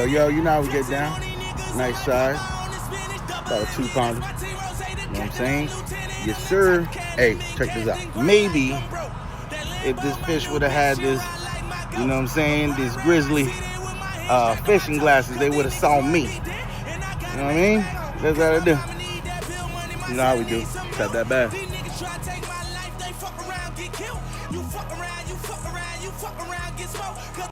Yo, you know how we get down. Nice size. About a 2-pounder. You know what I'm saying? Yes, sir. Hey, check this out. Maybe if this fish would have had this, you know what I'm saying, this grizzly fishing glasses, they would have saw me. You know what I mean? That's how they do. You know how we do. Tap that bass.